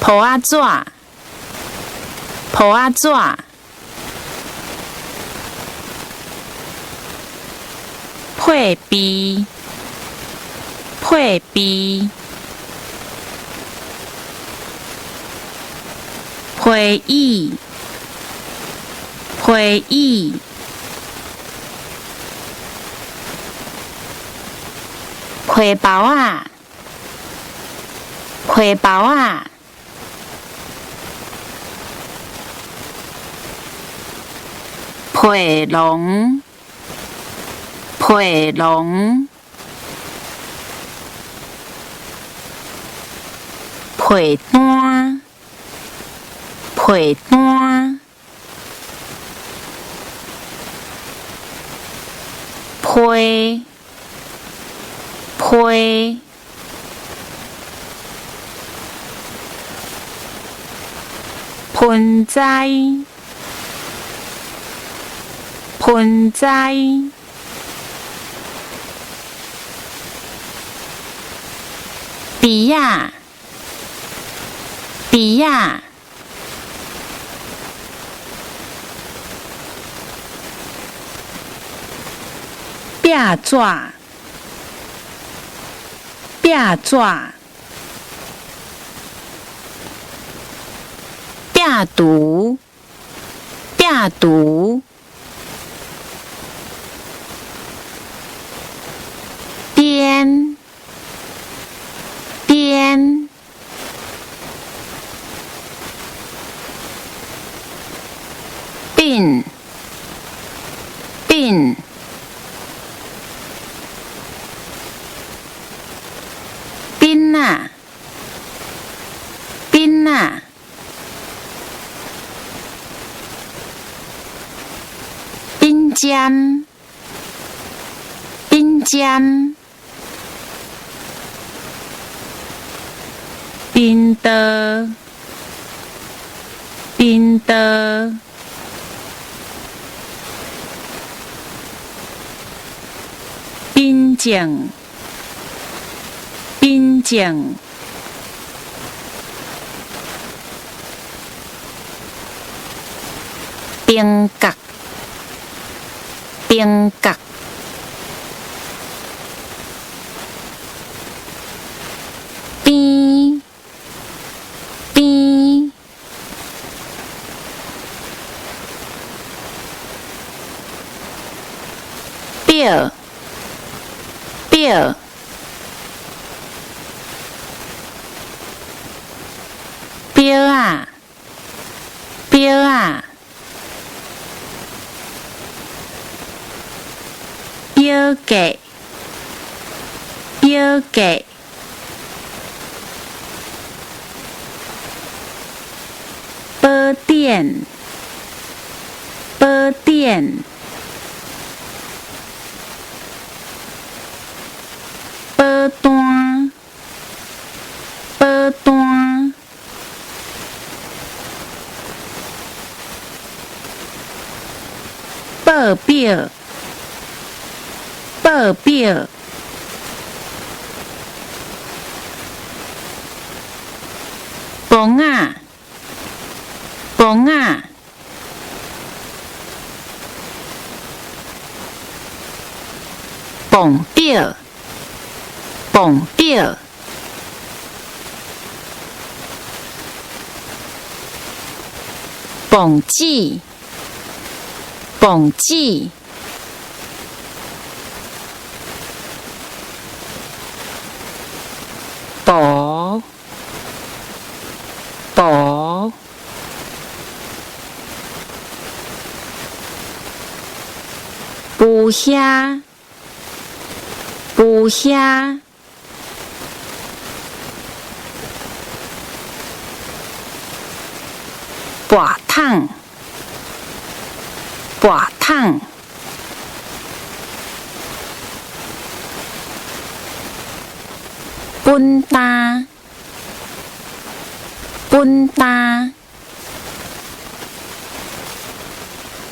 抱仔纸，抱仔纸，配备，配备，会议，会议，皮包啊，皮包啊。皮笼，皮笼，皮单，皮单，批，批，盆栽，盆栽，笔呀，笔呀，壁纸，壁纸，壁图，壁图。颠，颠，并，并，冰啊，冰啊，冰浆，冰浆。冰的，冰的，冰井，冰井，冰角，冰角。边，边，表，表，表啊，表啊，表格，表格。波垫，波垫，波单，波单，报表，报表，磅啊，磅啊，磅表，磅表，磅纸，磅纸，薄，薄，不虾，不虾，拔烫，拔烫，分担，分担。